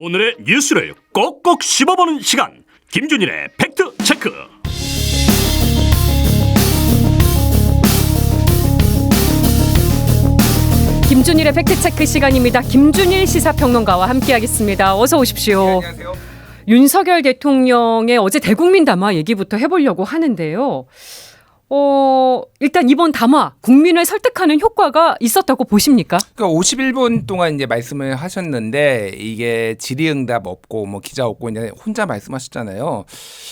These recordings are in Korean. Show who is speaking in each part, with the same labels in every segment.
Speaker 1: 오늘의 뉴스를 꼭꼭 씹어보는 시간, 김준일의 팩트체크.
Speaker 2: 김준일의 팩트체크 시간입니다. 김준일 시사평론가와 함께하겠습니다. 어서 오십시오.
Speaker 3: 네, 안녕하세요.
Speaker 2: 윤석열 대통령의 어제 대국민 담화 얘기부터 해보려고 하는데요. 일단 이번 담화 국민을 설득하는 효과가 있었다고 보십니까?
Speaker 3: 그러니까 51분 동안 이제 말씀을 하셨는데 이게 질의응답 없고 뭐 기자 없고 이제 혼자 말씀하셨잖아요.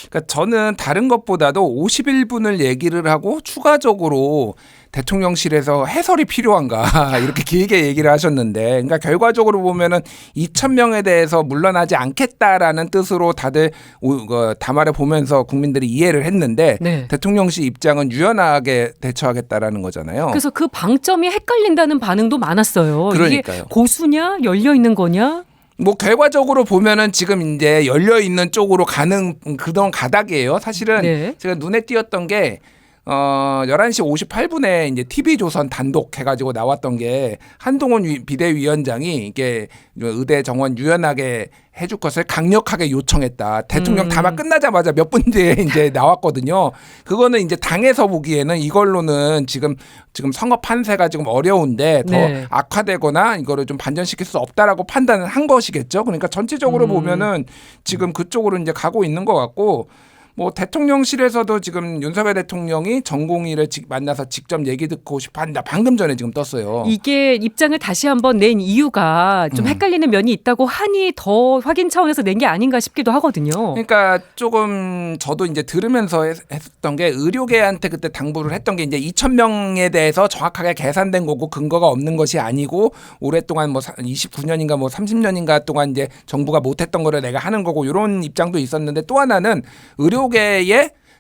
Speaker 3: 그러니까 저는 다른 것보다도 51분을 얘기를 하고 추가적으로 대통령실에서 해설이 필요한가 이렇게 길게 얘기를 하셨는데, 그러니까 결과적으로 보면은 2,000명에 대해서 물러나지 않겠다라는 뜻으로 다들 담화를 보면서 국민들이 이해를 했는데,
Speaker 2: 네.
Speaker 3: 대통령실 입장은 유연하게 대처하겠다라는 거잖아요.
Speaker 2: 그래서 그 방점이 헷갈린다는 반응도 많았어요.
Speaker 3: 그러니까요.
Speaker 2: 이게 고수냐 열려 있는 거냐?
Speaker 3: 뭐 결과적으로 보면은 지금 이제 열려 있는 쪽으로 가는 그런 가닥이에요. 사실은
Speaker 2: 네.
Speaker 3: 제가 눈에 띄었던 게 11시 58분에 이제 TV조선 단독 해가지고 나왔던 게 한동훈 비대위원장이 이게 의대 정원 유연하게 해줄 것을 강력하게 요청했다. 대통령 담화 끝나자마자 몇 분 뒤에 이제 나왔거든요. 그거는 이제 당에서 보기에는 이걸로는 지금 선거 판세가 지금 어려운데 더
Speaker 2: 네.
Speaker 3: 악화되거나 이거를 좀 반전시킬 수 없다라고 판단을 한 것이겠죠. 그러니까 전체적으로 보면은 지금 그쪽으로 이제 가고 있는 것 같고, 뭐 대통령실에서도 지금 윤석열 대통령이 전공의를 만나서 직접 얘기 듣고 싶어 한다. 방금 전에 지금 떴어요.
Speaker 2: 이게 입장을 다시 한번 낸 이유가 좀 헷갈리는 면이 있다고 하니 더 확인 차원에서 낸 게 아닌가 싶기도 하거든요.
Speaker 3: 그러니까 조금 저도 이제 들으면서 했던 게, 의료계한테 그때 당부를 했던 게 이제 2,000명에 대해서 정확하게 계산된 거고 근거가 없는 것이 아니고, 오랫동안 뭐 29년인가 뭐 30년인가 동안 이제 정부가 못했던 거를 내가 하는 거고, 이런 입장도 있었는데, 또 하나는 의료계의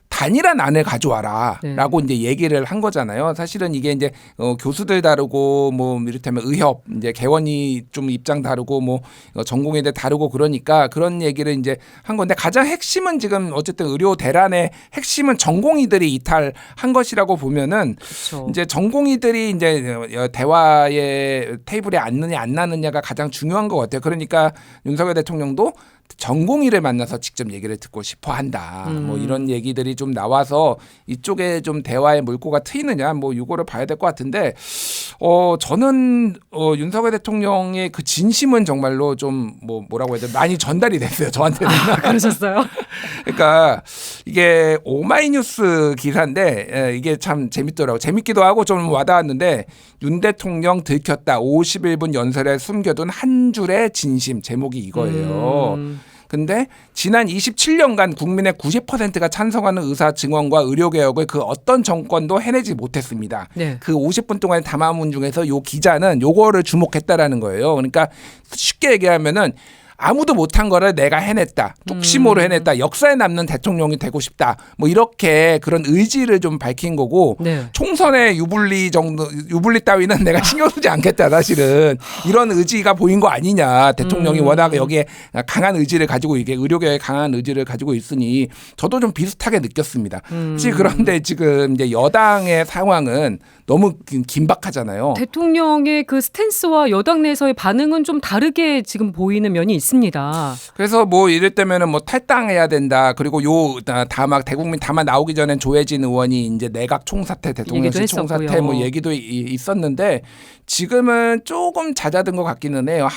Speaker 3: 단일한 안을 가져와라 라고 이제 얘기를 한 거잖아요. 사실은 이게 이제 교수들 다르고 뭐 이를테면 의협 이제 개원이 좀 입장 다르고 뭐 전공의들 다르고, 그러니까 그런 얘기를 이제 한 건데, 가장 핵심은 지금 어쨌든 의료 대란의 핵심은 전공의들이 이탈한 것이라고 보면은,
Speaker 2: 그렇죠.
Speaker 3: 이제 전공의들이 이제 대화의 테이블에 앉느냐 안 나느냐가 가장 중요한 것 같아요. 그러니까 윤석열 대통령도 전공의를 만나서 직접 얘기를 듣고 싶어 한다. 뭐 이런 얘기들이 좀 나와서 이쪽에 좀 대화의 물꼬가 트이느냐, 뭐 이거를 봐야 될 것 같은데, 저는 윤석열 대통령의 그 진심은 정말로 좀 뭐라고 해야 돼, 많이 전달이 됐어요, 저한테는.
Speaker 2: 그러셨어요?
Speaker 3: 그러니까 이게 오마이뉴스 기사인데 이게 참 재밌더라고. 재밌기도 하고 좀 와닿았는데, 윤 대통령 들켰다. 51분 연설에 숨겨둔 한 줄의 진심, 제목이 이거예요. 근데 지난 27년간 국민의 90%가 찬성하는 의사 증언과 의료개혁을 그 어떤 정권도 해내지 못했습니다.
Speaker 2: 네.
Speaker 3: 그 50분 동안의 담화문 중에서 이 기자는 요거를 주목했다라는 거예요. 그러니까 쉽게 얘기하면은, 아무도 못한 거를 내가 해냈다. 뚝심으로 해냈다. 역사에 남는 대통령이 되고 싶다. 뭐 이렇게 그런 의지를 좀 밝힌 거고,
Speaker 2: 네.
Speaker 3: 총선의 유불리 따위는 내가 신경 쓰지 않겠다. 사실은 이런 의지가 보인 거 아니냐. 대통령이 워낙 여기에 강한 의지를 가지고, 이게 의료계에 강한 의지를 가지고 있으니 저도 좀 비슷하게 느꼈습니다. 그런데 지금 이제 여당의 상황은 너무 긴박하잖아요.
Speaker 2: 대통령의 그 스탠스와 여당 내에서의 반응은 좀 다르게 지금 보이는 면이 있습니다.
Speaker 3: 그래서 뭐 이럴 때면은 뭐 탈당해야 된다. 그리고 대국민 담화 나오기 전엔 조혜진 의원이 이제 내각 총사퇴, 대통령실 총사퇴 뭐 얘기도 있었는데, 지금은 조금 잦아든 것 같기는 해요.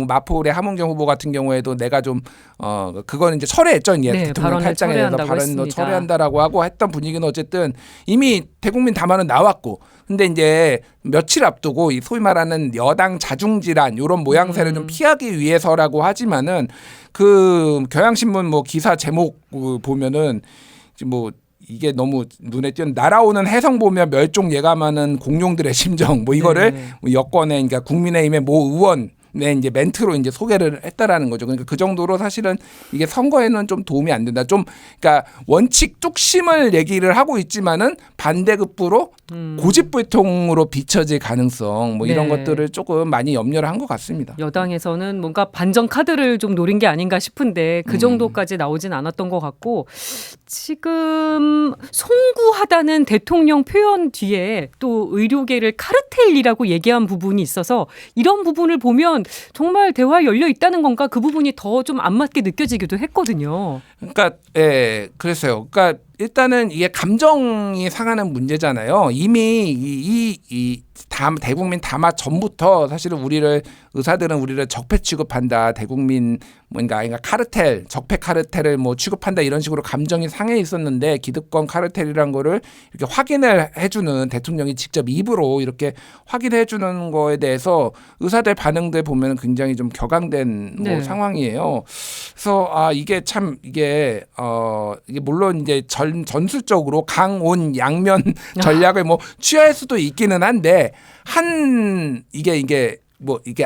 Speaker 3: 마포울의 함은경 후보 같은 경우에도 내가 좀 그거는 이제 철회했죠. 이제
Speaker 2: 네,
Speaker 3: 대통령 탈당에 대해서 발언도 철회한다라고 하고 했던 분위기는 어쨌든 이미 대국민 담화는 나왔고, 근데 이제 며칠 앞두고 이 소위 말하는 여당 자중질환 이런 모양새를 좀 피하기 위해서라고 하지만은, 그 경향신문 뭐 기사 제목 보면은 뭐 이게 너무 눈에 띄는, 날아오는 해성 보며 멸종 예감하는 공룡들의 심정, 뭐 이거를 여권의, 그러니까 국민의힘의 모 의원 이제 멘트로 이제 소개를 했다라는 거죠. 그러니까 그 정도로 사실은 이게 선거에는 좀 도움이 안 된다. 좀 그러니까 원칙 뚝심을 얘기를 하고 있지만은 반대급부로 고집불통으로 비춰질 가능성, 뭐 이런 것들을 조금 많이 염려를 한 것 같습니다.
Speaker 2: 여당에서는 뭔가 반전 카드를 좀 노린 게 아닌가 싶은데 그 정도까지 나오진 않았던 것 같고, 지금 송구하다는 대통령 표현 뒤에 또 의료계를 카르텔이라고 얘기한 부분이 있어서, 이런 부분을 보면 보면 정말 대화에 열려 있다는 건가 그 부분이 더 좀 안 맞게 느껴지기도 했거든요.
Speaker 3: 그러니까 그랬어요. 그러니까 일단은 이게 감정이 상하는 문제잖아요. 이미 이 대국민 담화 전부터 사실은 의사들은 우리를 적폐 취급한다. 대국민 뭔가 카르텔, 적폐 카르텔을 뭐 취급한다 이런 식으로 감정이 상해 있었는데 기득권 카르텔이란 거를 이렇게 확인을 해주는 대통령이 직접 입으로 이렇게 확인해 주는 거에 대해서 의사들 반응들 보면 굉장히 좀 격앙된
Speaker 2: 네.
Speaker 3: 상황이에요. 그래서 이게 참 이게 물론 이제 전술적으로 강온 양면 전략을 뭐 취할 수도 있기는 한데 이게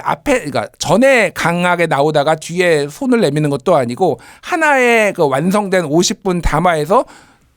Speaker 3: 앞에 그러니까 전에 강하게 나오다가 뒤에 손을 내미는 것도 아니고 하나의 그 완성된 50분 담화에서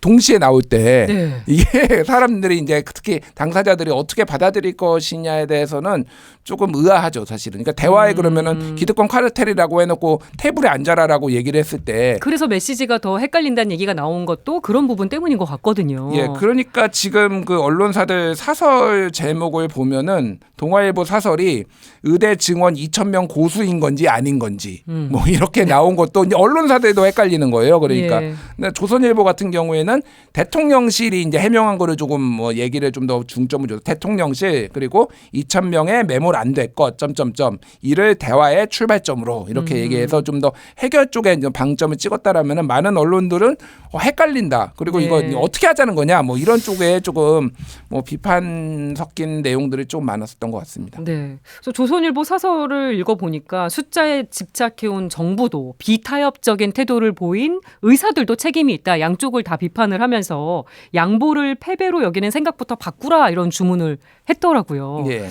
Speaker 3: 동시에 나올 때
Speaker 2: 네.
Speaker 3: 이게 사람들이 이제 특히 당사자들이 어떻게 받아들일 것이냐에 대해서는 조금 의아하죠, 사실은. 그러니까 대화에 그러면은 기득권 카르텔이라고 해놓고 테이블에 앉아라라고 얘기를 했을 때
Speaker 2: 그래서 메시지가 더 헷갈린다는 얘기가 나온 것도 그런 부분 때문인 것 같거든요.
Speaker 3: 예, 그러니까 지금 그 언론사들 사설 제목을 보면은 동아일보 사설이 의대 증원 2,000명 고수인 건지 아닌 건지 뭐 이렇게 나온 것도 이제 언론사들도 헷갈리는 거예요. 그러니까
Speaker 2: 예.
Speaker 3: 근데 조선일보 같은 경우에는 대통령실이 이제 해명한 거를 조금 뭐 얘기를 좀 더 중점을 줘서 대통령실 그리고 2,000명의 메모를 안 됐고 점점점 이를 대화의 출발점으로 이렇게 얘기해서 좀 더 해결 쪽에 이제 방점을 찍었다라면은 많은 언론들은 헷갈린다. 그리고
Speaker 2: 네.
Speaker 3: 이거 어떻게 하자는 거냐 뭐 이런 쪽에 조금 뭐 비판 섞인 내용들이 좀 많았었던 것 같습니다.
Speaker 2: 네. 그래서 조선일보 사설을 읽어보니까 숫자에 집착해온 정부도 비타협적인 태도를 보인 의사들도 책임이 있다. 양쪽을 다 비판을 하면서 양보를 패배로 여기는 생각부터 바꾸라 이런 주문을 했더라고요.
Speaker 3: 예.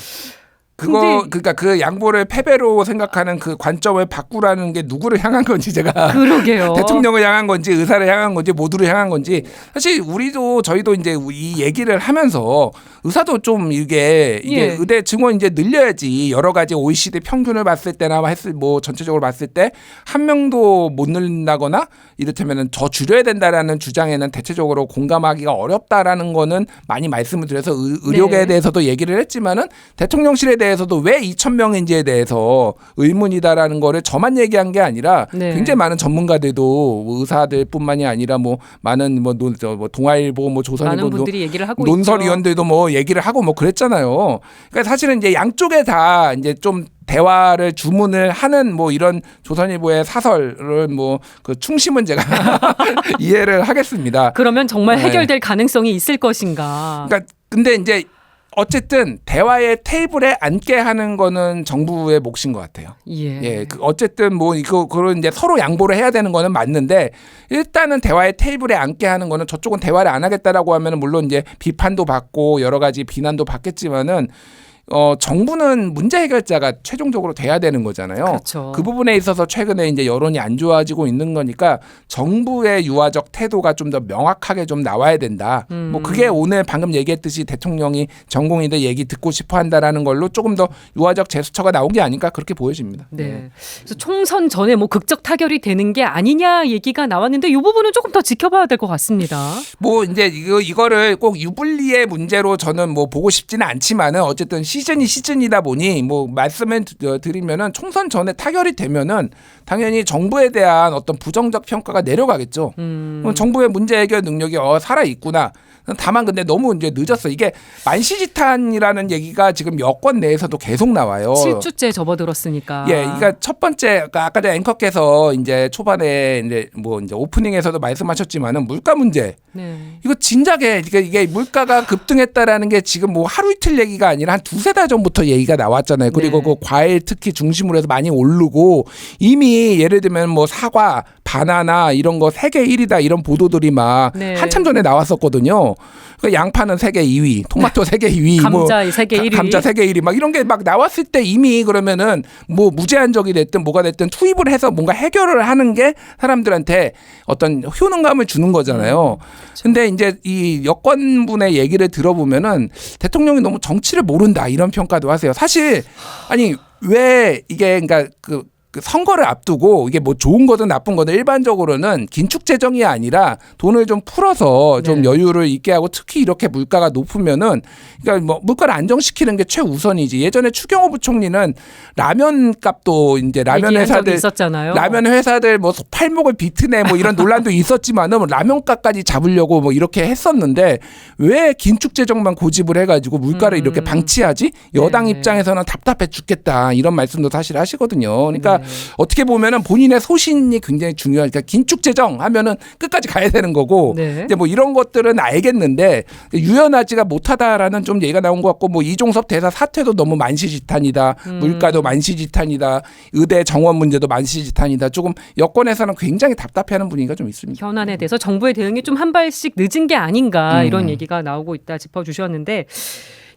Speaker 3: 그러니까 그 양보를 패배로 생각하는 그 관점을 바꾸라는 게 누구를 향한 건지 제가
Speaker 2: 그러게요.
Speaker 3: 대통령을 향한 건지 의사를 향한 건지 모두를 향한 건지 사실 저희도 이제 이 얘기를 하면서 의사도 좀 이게
Speaker 2: 예.
Speaker 3: 의대 증원 이제 늘려야지 여러 가지 OECD 평균을 봤을 때나 뭐 전체적으로 봤을 때 한 명도 못 늘린다거나 이를테면은 더 줄여야 된다라는 주장에는 대체적으로 공감하기가 어렵다라는 거는 많이 말씀을 드려서 의료계에
Speaker 2: 네.
Speaker 3: 대해서도 얘기를 했지만은 대통령실에 대해서도 왜 2,000명인지에 대해서 의문이다라는 거를 저만 얘기한 게 아니라
Speaker 2: 네.
Speaker 3: 굉장히 많은 전문가들도 의사들뿐만이 아니라 뭐 많은 동아일보
Speaker 2: 많은
Speaker 3: 조선일보
Speaker 2: 분들이 얘기를 하고
Speaker 3: 논설위원들도 뭐 얘기를 하고 뭐 그랬잖아요. 그러니까 사실은 이제 양쪽에 다 이제 좀 대화를 주문을 하는 뭐 이런 조선일보의 사설을 뭐 그 충심은 제가 이해를 하겠습니다.
Speaker 2: 그러면 정말
Speaker 3: 네.
Speaker 2: 해결될 가능성이 있을 것인가.
Speaker 3: 그러니까 근데 이제 어쨌든 대화의 테이블에 앉게 하는 거는 정부의 몫인 것 같아요.
Speaker 2: 예.
Speaker 3: 예, 어쨌든 뭐 그런 이제 서로 양보를 해야 되는 거는 맞는데 일단은 대화의 테이블에 앉게 하는 거는 저쪽은 대화를 안 하겠다라고 하면은 물론 이제 비판도 받고 여러 가지 비난도 받겠지만은 정부는 문제 해결자가 최종적으로 돼야 되는 거잖아요.
Speaker 2: 그렇죠.
Speaker 3: 그 부분에 있어서 최근에 이제 여론이 안 좋아지고 있는 거니까 정부의 유화적 태도가 좀 더 명확하게 좀 나와야 된다. 뭐 그게 오늘 방금 얘기했듯이 대통령이 전공의들 얘기 듣고 싶어 한다라는 걸로 조금 더 유화적 제스처가 나온 게 아닐까 그렇게 보여집니다.
Speaker 2: 네. 그래서 총선 전에 뭐 극적 타결이 되는 게 아니냐 얘기가 나왔는데 이 부분은 조금 더 지켜봐야 될 것 같습니다.
Speaker 3: 뭐 이제 이거를 꼭 유불리의 문제로 저는 뭐 보고 싶지는 않지만은 어쨌든 시즌이다 보니 뭐 말씀을 드리면은 총선 전에 타결이 되면은 당연히 정부에 대한 어떤 부정적 평가가 내려가겠죠. 정부의 문제 해결 능력이 살아 있구나. 다만 근데 너무 이제 늦었어. 이게 만시지탄이라는 얘기가 지금 여권 내에서도 계속 나와요.
Speaker 2: 7주째 접어들었으니까.
Speaker 3: 예, 그러니까 첫 번째 아까 전에 앵커께서 이제 초반에 이제 오프닝에서도 말씀하셨지만은 물가 문제.
Speaker 2: 네.
Speaker 3: 이거 진작에 이게 물가가 급등했다라는 게 지금 뭐 하루 이틀 얘기가 아니라 한 두세 달 전부터 얘기가 나왔잖아요. 그리고
Speaker 2: 네.
Speaker 3: 그 과일 특히 중심으로 해서 많이 오르고 이미 예를 들면 뭐 사과, 바나나 이런 거 세계 1위다 이런 보도들이 막
Speaker 2: 네.
Speaker 3: 한참 전에 나왔었거든요. 그 양파는 세계 2위, 토마토 세계 2위,
Speaker 2: 감자 세계 1위.
Speaker 3: 감자 세계 1위 막 이런 게 막 나왔을 때 이미 그러면은 뭐 무제한적이 됐든 뭐가 됐든 투입을 해서 뭔가 해결을 하는 게 사람들한테 어떤 효능감을 주는 거잖아요. 근데 이제 이 여권분의 얘기를 들어보면은 대통령이 너무 정치를 모른다 이런 평가도 하세요. 사실 아니 왜 이게 그러니까 그 선거를 앞두고 이게 뭐 좋은 거든 나쁜 거든 일반적으로는 긴축 재정이 아니라 돈을 좀 풀어서 좀
Speaker 2: 네.
Speaker 3: 여유를 있게 하고 특히 이렇게 물가가 높으면은 그러니까 뭐 물가를 안정시키는 게 최우선이지. 예전에 추경호 부총리는 라면 값도 이제 라면
Speaker 2: 얘기한 적이
Speaker 3: 회사들
Speaker 2: 있었잖아요.
Speaker 3: 라면 회사들 뭐 팔목을 비트네 뭐 이런 논란도 있었지만은 라면값까지 잡으려고 뭐 이렇게 했었는데 왜 긴축 재정만 고집을 해가지고 물가를 이렇게 방치하지? 여당
Speaker 2: 네.
Speaker 3: 입장에서는 답답해 죽겠다 이런 말씀도 사실 하시거든요. 그러니까
Speaker 2: 네.
Speaker 3: 어떻게 보면은 본인의 소신이 굉장히 중요하니까 긴축 재정 하면은 끝까지 가야 되는 거고
Speaker 2: 네.
Speaker 3: 이제 뭐 이런 것들은 알겠는데 유연하지가 못하다라는 좀 얘기가 나온 것 같고 뭐 이종섭 대사 사퇴도 너무 만시지탄이다. 물가도 만시지탄이다. 의대 정원 문제도 만시지탄이다. 조금 여권에서는 굉장히 답답해하는 분위기가 좀 있습니다.
Speaker 2: 현안에 대해서 정부의 대응이 좀 한 발씩 늦은 게 아닌가 이런 얘기가 나오고 있다 짚어주셨는데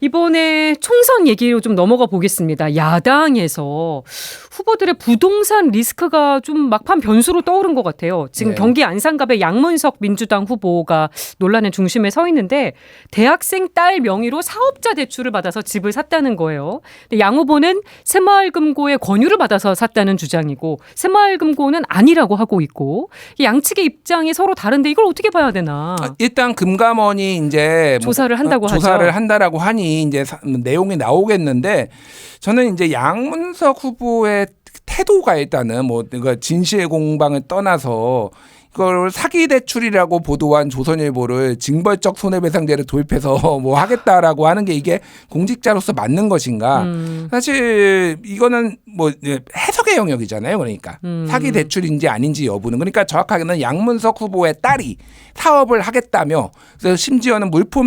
Speaker 2: 이번에 총선 얘기로 좀 넘어가 보겠습니다. 야당에서 후보들의 부동산 리스크가 좀 막판 변수로 떠오른 것 같아요. 지금
Speaker 3: 네.
Speaker 2: 경기 안산갑의 양문석 민주당 후보가 논란의 중심에 서 있는데 대학생 딸 명의로 사업자 대출을 받아서 집을 샀다는 거예요. 근데 양 후보는 새마을금고의 권유를 받아서 샀다는 주장이고 새마을금고는 아니라고 하고 있고 양측의 입장이 서로 다른데 이걸 어떻게 봐야 되나?
Speaker 3: 일단 금감원이 이제
Speaker 2: 조사를 한다고 하죠.
Speaker 3: 조사를 한다라고 하니 이제 내용이 나오겠는데 저는 이제 양문석 후보의 태도가 일단은 뭐 진실 공방을 떠나서 이걸 사기 대출이라고 보도한 조선일보를 징벌적 손해배상제를 도입해서 뭐 하겠다라고 하는 게 이게 공직자로서 맞는 것인가? 사실 이거는 뭐 해석의 영역이잖아요. 그러니까 사기 대출인지 아닌지 여부는 그러니까 정확하게는 양문석 후보의 딸이 사업을 하겠다며 그래서 심지어는 물품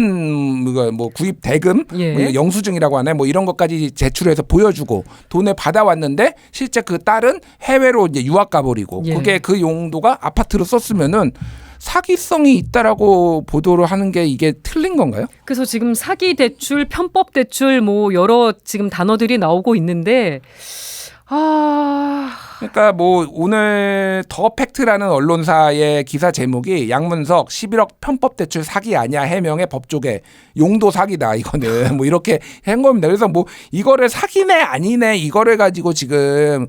Speaker 3: 뭐 구입 대금
Speaker 2: 예.
Speaker 3: 뭐 영수증이라고 하네 뭐 이런 것까지 제출해서 보여주고 돈을 받아왔는데 실제 그 딸은 해외로 이제 유학 가버리고
Speaker 2: 예.
Speaker 3: 그게 그 용도가 아파트로 썼으면은 사기성이 있다라고 보도를 하는 게 이게 틀린 건가요?
Speaker 2: 그래서 지금 사기 대출, 편법 대출 뭐 여러 지금 단어들이 나오고 있는데
Speaker 3: 그러니까 뭐 오늘 더 팩트라는 언론사의 기사 제목이 양문석 11억 편법 대출 사기 아니야 해명의 법조계 용도 사기다 이거는 뭐 이렇게 한 겁니다. 그래서 뭐 이거를 사기네 아니네 이거를 가지고 지금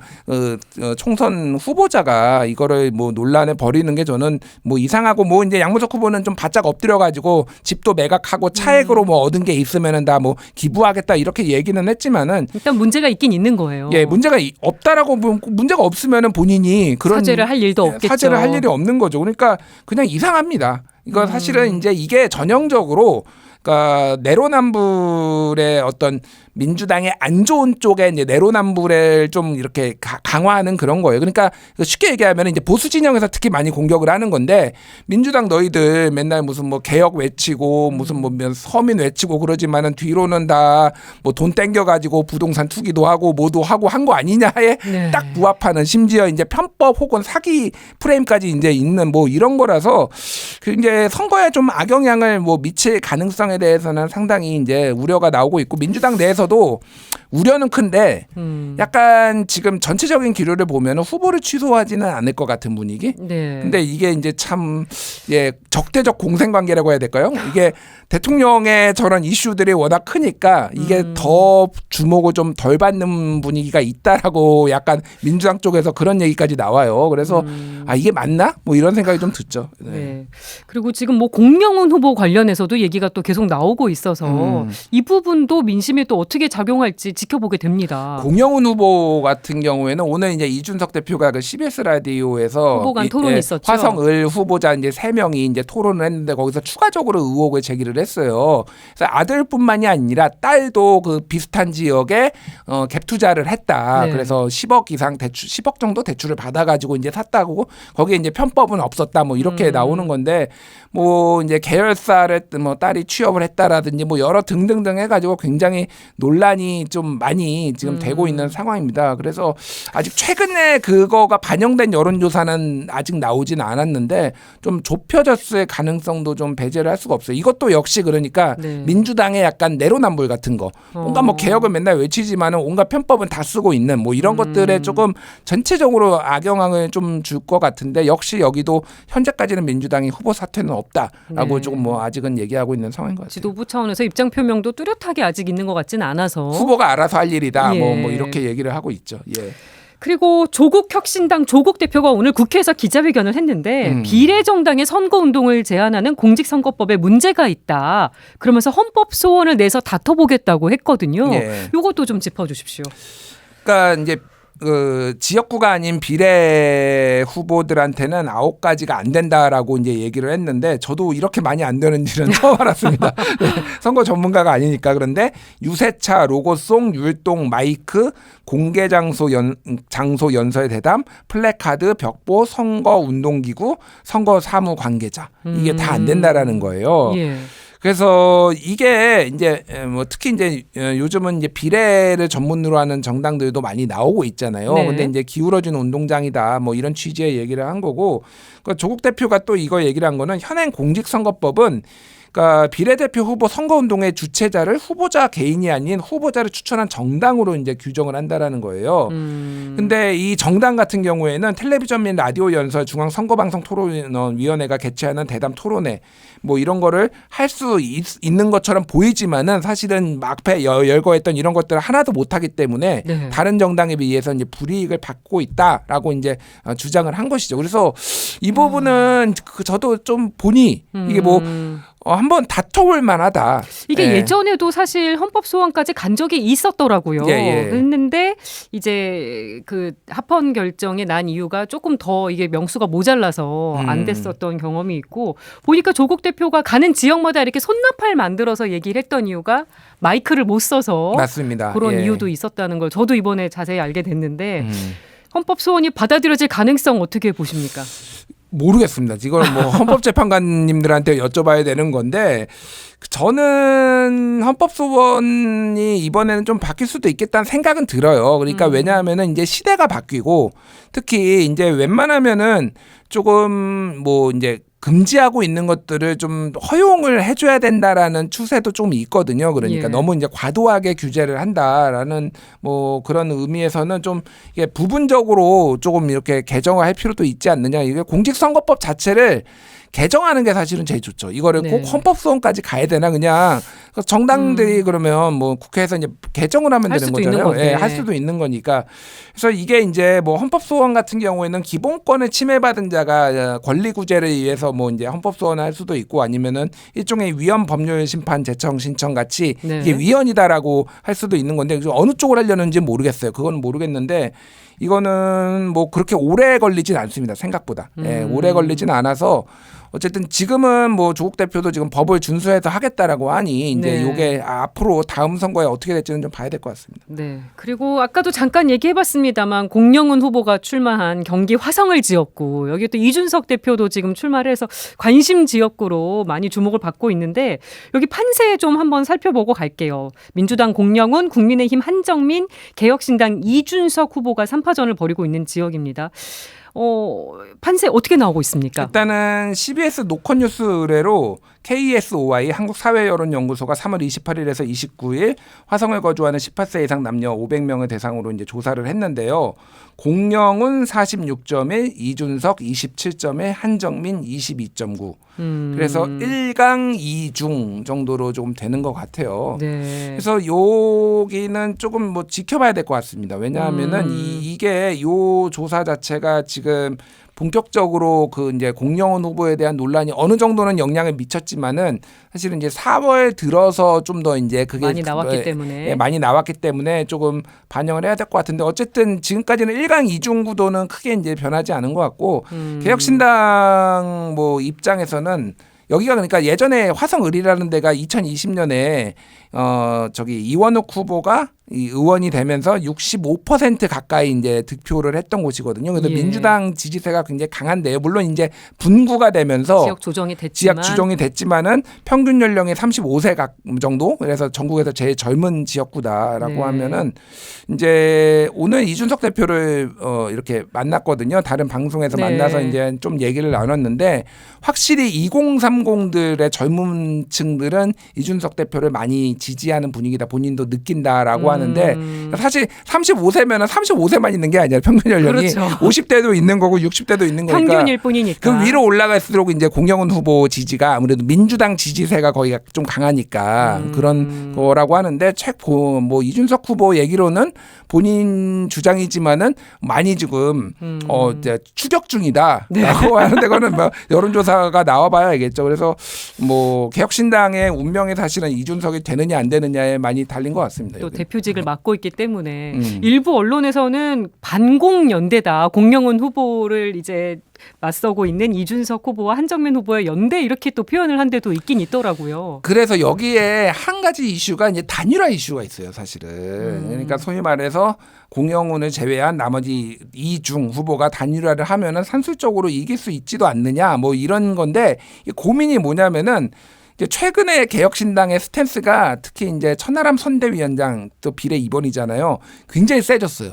Speaker 3: 총선 후보자가 이거를 뭐 논란을 벌이는 게 저는 뭐 이상하고 뭐 이제 양문석 후보는 좀 바짝 엎드려 가지고 집도 매각하고 차액으로 뭐 얻은 게 있으면은 다 뭐 기부하겠다 이렇게 얘기는 했지만은
Speaker 2: 일단 문제가 있긴 있는 거예요.
Speaker 3: 예 문제가 없다라고 문제가 없으면은 본인이 그런
Speaker 2: 사죄를 할 일도 없겠죠.
Speaker 3: 사죄를 할 일이 없는 거죠. 그러니까 그냥 이상합니다. 이거 사실은 이제 이게 전형적으로 그러니까 내로남불의 어떤 민주당의 안 좋은 쪽에 이제 내로남불을 좀 이렇게 강화하는 그런 거예요. 그러니까 쉽게 얘기하면 이제 보수 진영에서 특히 많이 공격을 하는 건데 민주당 너희들 맨날 무슨 뭐 개혁 외치고 무슨 뭐 서민 외치고 그러지만은 뒤로는 다 뭐 돈 땡겨가지고 부동산 투기도 하고 뭐도 하고 한 거 아니냐에
Speaker 2: 네.
Speaker 3: 딱 부합하는 심지어 이제 편법 혹은 사기 프레임까지 이제 있는 뭐 이런 거라서 그 이제 선거에 좀 악영향을 뭐 미칠 가능성에 대해서는 상당히 이제 우려가 나오고 있고 민주당 내에서도 우려는 큰데 약간 지금 전체적인 기류를 보면 후보를 취소하지는 않을 것 같은 분위기.
Speaker 2: 네.
Speaker 3: 근데 이게 이제 참 적대적 공생관계라고 해야 될까요? 이게 대통령의 저런 이슈들이 워낙 크니까 이게 더 주목을 좀 덜 받는 분위기가 있다라고 약간 민주당 쪽에서 그런 얘기까지 나와요. 그래서 아 이게 맞나? 뭐 이런 생각이 좀 듣죠. 네.
Speaker 2: 네. 그리고 지금 뭐 공명훈 후보 관련해서도 얘기가 또 계속 나오고 있어서 이 부분도 민심에 또 어떻게 작용할지 지켜보게 됩니다.
Speaker 3: 공영훈 후보 같은 경우에는 오늘 이제 이준석 대표가 그 CBS 라디오에서
Speaker 2: 후보 간 토론이 있었죠.
Speaker 3: 화성을 후보자 이제 3명이 이제 토론을 했는데 거기서 추가적으로 의혹을 제기를 했어요. 그래서 아들뿐만이 아니라 딸도 그 비슷한 지역에 갭 투자를 했다.
Speaker 2: 네.
Speaker 3: 그래서 10억 이상 대출, 10억 정도 대출을 받아가지고 이제 샀다고 거기에 이제 편법은 없었다. 뭐 이렇게 나오는 건데 뭐 이제 계열사를 뭐 딸이 취업을 했다라든지 뭐 여러 등등등 해가지고 굉장히 논란이 좀 많이 지금 되고 있는 상황입니다. 그래서 아직 최근에 그거가 반영된 여론조사는 아직 나오진 않았는데 좀 좁혀졌을 가능성도 좀 배제를 할 수가 없어요. 이것도 역시 그러니까
Speaker 2: 네.
Speaker 3: 민주당의 약간 내로남불 같은 거. 뭔가 뭐 개혁을 맨날 외치지만은 온갖 편법은 다 쓰고 있는 뭐 이런 것들에 조금 전체적으로 악영향을 좀 줄 것 같은데 역시 여기도 현재까지는 민주당이 후보 사퇴는 없다라고
Speaker 2: 네.
Speaker 3: 조금 뭐 아직은 얘기하고 있는 상황인 것 같아요.
Speaker 2: 지도부 차원에서 입장 표명도 뚜렷하게 아직 있는 것 같지는 않아서
Speaker 3: 후보가 알아서 할 일이다.
Speaker 2: 예.
Speaker 3: 뭐 이렇게 얘기를 하고 있죠. 예.
Speaker 2: 그리고 조국혁신당 조국 대표가 오늘 국회에서 기자회견을 했는데 비례정당의 선거운동을 제한하는 공직선거법에 문제가 있다. 그러면서 헌법 소원을 내서 다퉈보겠다고 했거든요.
Speaker 3: 예.
Speaker 2: 이것도 좀 짚어주십시오.
Speaker 3: 그러니까 이제 그 지역구가 아닌 비례 후보들한테는 9가지가 안 된다라고 이제 얘기를 했는데 저도 이렇게 많이 안 되는지는 처음 알았습니다. 네, 선거 전문가가 아니니까. 그런데 유세차, 로고송, 율동, 마이크, 공개 장소 연설 대담, 플래카드, 벽보, 선거 운동기구, 선거 사무 관계자 이게 다 안 된다라는 거예요.
Speaker 2: 예.
Speaker 3: 그래서 이게 이제 뭐 특히 이제 요즘은 이제 비례를 전문으로 하는 정당들도 많이 나오고 있잖아요.
Speaker 2: 네.
Speaker 3: 근데 이제 기울어진 운동장이다 뭐 이런 취지의 얘기를 한 거고, 그러니까 조국 대표가 또 이거 얘기를 한 거는 현행 공직선거법은 그러니까 비례대표 후보 선거운동의 주체자를 후보자 개인이 아닌 후보자를 추천한 정당으로 이제 규정을 한다라는 거예요. 근데 이 정당 같은 경우에는 텔레비전 및 라디오 연설, 중앙선거방송토론위원회가 개최하는 대담 토론회 뭐 이런 거를 할 수 있는 것처럼 보이지만은 사실은 앞에 열거했던 이런 것들을 하나도 못하기 때문에
Speaker 2: 네.
Speaker 3: 다른 정당에 비해서 이제 불이익을 받고 있다라고 이제 주장을 한 것이죠. 그래서 이 부분은 저도 좀 보니 이게 뭐 한번 다퉈볼 만하다.
Speaker 2: 이게
Speaker 3: 예.
Speaker 2: 예전에도 사실 헌법 소원까지 간 적이 있었더라고요.
Speaker 3: 예.
Speaker 2: 했는데 이제 그 합헌 결정이 난 이유가 조금 더 이게 명수가 모자라서 안 됐었던 경험이 있고, 보니까 조국 대표가 가는 지역마다 이렇게 손나팔 만들어서 얘기를 했던 이유가 마이크를 못 써서
Speaker 3: 맞습니다.
Speaker 2: 그런
Speaker 3: 예.
Speaker 2: 이유도 있었다는 걸 저도 이번에 자세히 알게 됐는데 헌법 소원이 받아들여질 가능성 어떻게 보십니까?
Speaker 3: 모르겠습니다. 이걸 뭐 헌법재판관님들한테 여쭤봐야 되는 건데, 저는 헌법소원이 이번에는 좀 바뀔 수도 있겠다는 생각은 들어요. 그러니까 왜냐하면은 이제 시대가 바뀌고, 특히 이제 웬만하면은 조금 뭐 이제 금지하고 있는 것들을 좀 허용을 해줘야 된다라는 추세도 좀 있거든요. 그러니까
Speaker 2: 예.
Speaker 3: 너무 이제 과도하게 규제를 한다라는 뭐 그런 의미에서는 좀 이게 부분적으로 조금 이렇게 개정할 필요도 있지 않느냐. 이게 공직선거법 자체를 개정하는 게 사실은 제일 좋죠. 이거를
Speaker 2: 네.
Speaker 3: 꼭 헌법소원까지 가야 되나 그냥 정당들이 그러면 뭐 국회에서 이제 개정을 하면
Speaker 2: 할
Speaker 3: 되는
Speaker 2: 수도 있는
Speaker 3: 거잖아요.
Speaker 2: 건데.
Speaker 3: 예, 할 수도 있는 거니까. 그래서 이게 이제 뭐 헌법소원 같은 경우에는 기본권을 침해받은 자가 권리구제를 위해서 뭐 이제 헌법소원을 할 수도 있고, 아니면은 일종의 위헌 법률 심판 제청 신청 같이
Speaker 2: 네.
Speaker 3: 이게 위헌이다라고 할 수도 있는 건데 어느 쪽을 하려는지 모르겠어요. 그건 모르겠는데 이거는 뭐 그렇게 오래 걸리진 않습니다. 생각보다. 예, 오래 걸리진 않아서 어쨌든 지금은 뭐 조국 대표도 지금 법을 준수해서 하겠다라고 하니 이제
Speaker 2: 네.
Speaker 3: 이게 앞으로 다음 선거에 어떻게 될지는 좀 봐야 될 것 같습니다.
Speaker 2: 네. 그리고 아까도 잠깐 얘기해봤습니다만 공영훈 후보가 출마한 경기 화성을 지역구, 여기 또 이준석 대표도 지금 출마를 해서 관심 지역구로 많이 주목을 받고 있는데, 여기 판세 좀 한번 살펴보고 갈게요. 민주당 공영훈, 국민의힘 한정민, 개혁신당 이준석 후보가 3파전을 벌이고 있는 지역입니다. 판세 어떻게 나오고 있습니까?
Speaker 3: 일단은 CBS 노컷뉴스 의뢰로 KSOI 한국사회여론연구소가 3월 28일에서 29일 화성을 거주하는 18세 이상 남녀 500명을 대상으로 이제 조사를 했는데요. 공영훈 46.1, 이준석 27.1, 한정민 22.9. 그래서 1강 2중 정도로 좀 되는 것 같아요.
Speaker 2: 네.
Speaker 3: 그래서 여기는 조금 뭐 지켜봐야 될 것 같습니다. 왜냐하면은 이게 요 조사 자체가 지금 본격적으로 그 이제 공영훈 후보에 대한 논란이 어느 정도는 영향을 미쳤지만은 사실은 이제 4월 들어서 좀 더 이제 그게
Speaker 2: 많이 나왔기 때문에.
Speaker 3: 예, 많이 나왔기 때문에 조금 반영을 해야 될 것 같은데, 어쨌든 지금까지는 1강 2중 구도는 크게 이제 변하지 않은 것 같고, 개혁신당 뭐 입장에서는 여기가 그러니까 예전에 화성을이라는 데가 2020년에 저기 이원욱 후보가 이 의원이 되면서 65% 가까이 이제 득표를 했던 곳이거든요. 그래서
Speaker 2: 예.
Speaker 3: 민주당 지지세가 굉장히 강한데요. 물론 이제 분구가 되면서
Speaker 2: 지역 조정이 됐지만,
Speaker 3: 됐지만은 평균 연령이 35세 정도. 그래서 전국에서 제일 젊은 지역구다라고
Speaker 2: 네.
Speaker 3: 하면은 이제 오늘 이준석 대표를 이렇게 만났거든요. 다른 방송에서
Speaker 2: 네.
Speaker 3: 만나서 이제 좀 얘기를 나눴는데, 확실히 2030들의 젊은 층들은 이준석 대표를 많이 지지하는 분위기다 본인도 느낀다라고 하는데 사실 35세면은 35세만 있는 게 아니라 평균 연령이
Speaker 2: 그렇죠.
Speaker 3: 50대도 있는 거고 60대도 있는 거니까
Speaker 2: 평균일 뿐이니까.
Speaker 3: 그 위로 올라갈수록 이제 공영훈 후보 지지가 아무래도 민주당 지지세가 거의 좀 강하니까 그런 거라고 하는데 뭐 이준석 후보 얘기로는 본인 주장이지만은 많이 지금 이제 추격 중이다라고
Speaker 2: 네.
Speaker 3: 하는데 그거는 뭐 여론조사가 나와봐야 알겠죠. 그래서 뭐 개혁신당의 운명이 사실은 이준석이 되느냐 안 되느냐에 많이 달린 것 같습니다.
Speaker 2: 또
Speaker 3: 여기.
Speaker 2: 대표직을 맡고 있기 때문에 일부 언론에서는 반공연대다. 공영훈 후보를 이제 맞서고 있는 이준석 후보와 한정민 후보의 연대 이렇게 또 표현을 한 데도 있긴 있더라고요.
Speaker 3: 그래서 여기에 한 가지 이슈가 이제 단일화 이슈가 있어요, 사실은. 그러니까 소위 말해서 공영훈을 제외한 나머지 이중 후보가 단일화를 하면은 산술적으로 이길 수 있지도 않느냐, 뭐 이런 건데 이 고민이 뭐냐면은 이제 최근에 개혁신당의 스탠스가 특히 이제 천하람 선대위원장 또 비례 2번이잖아요. 굉장히 세졌어요.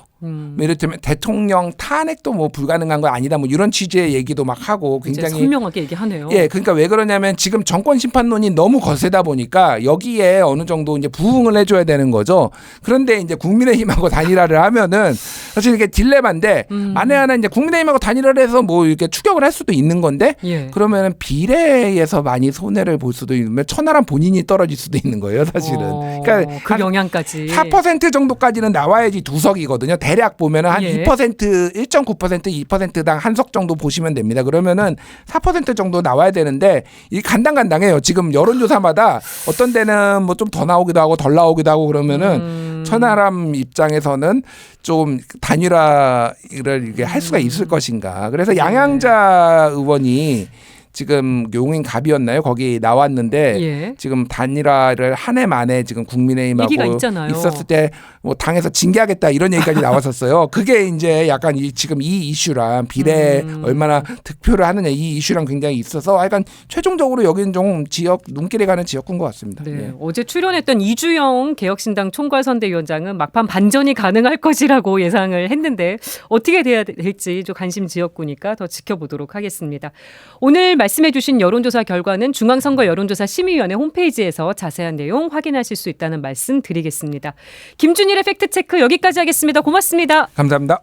Speaker 3: 이를테면 대통령 탄핵도 뭐 불가능한 거 아니다 뭐 이런 취지의 얘기도 막 하고 굉장히
Speaker 2: 선명하게 얘기하네요.
Speaker 3: 예, 그러니까 왜 그러냐면 지금 정권 심판론이 너무 거세다 보니까 여기에 어느 정도 이제 부응을 해줘야 되는 거죠. 그런데 이제 국민의힘하고 단일화를 하면은 사실 이게 딜레마인데 만에 하나 이제 국민의힘하고 단일화를 해서 뭐 이렇게 추격을 할 수도 있는 건데
Speaker 2: 예.
Speaker 3: 그러면은 비례에서 많이 손해를 볼 수도 있는 천하람 본인이 떨어질 수도 있는 거예요, 사실은. 그러니까
Speaker 2: 그 영향까지
Speaker 3: 4% 정도까지는 나와야지 두 석이거든요. 대략 보면은 한
Speaker 2: 예.
Speaker 3: 2%, 1.9%, 2%당 한 석 정도 보시면 됩니다. 그러면은 4% 정도 나와야 되는데 이 간당간당해요. 지금 여론조사마다 어떤 데는 뭐 좀 더 나오기도 하고 덜 나오기도 하고 그러면은 천하람 입장에서는 좀 단일화를 이게 할 수가 있을 것인가. 그래서 양양자 의원이 지금 용인갑이었나요? 거기 나왔는데
Speaker 2: 예.
Speaker 3: 지금 단일화를 한 해 만에 지금
Speaker 2: 얘기가
Speaker 3: 국민의힘하고
Speaker 2: 있잖아요.
Speaker 3: 있었을 때 뭐 당에서 징계하겠다 이런 얘기까지 나왔었어요. 그게 이제 약간 지금 이 이슈랑 비례 얼마나 득표를 하느냐 이 이슈랑 굉장히 있어서 약간 최종적으로 여기는 좀 지역 눈길에 가는 지역구인 것 같습니다.
Speaker 2: 네.
Speaker 3: 예.
Speaker 2: 어제 출연했던 이주영 개혁신당 총괄선대위원장은 막판 반전이 가능할 것이라고 예상을 했는데 어떻게 돼야 될지 좀 관심 지역구니까 더 지켜보도록 하겠습니다. 오늘 말씀해 주신 여론조사 결과는 중앙선거 여론조사 심의위원회 홈페이지에서 자세한 내용 확인하실 수 있다는 말씀 드리겠습니다. 김준일의 팩트체크 여기까지 하겠습니다. 고맙습니다.
Speaker 3: 감사합니다.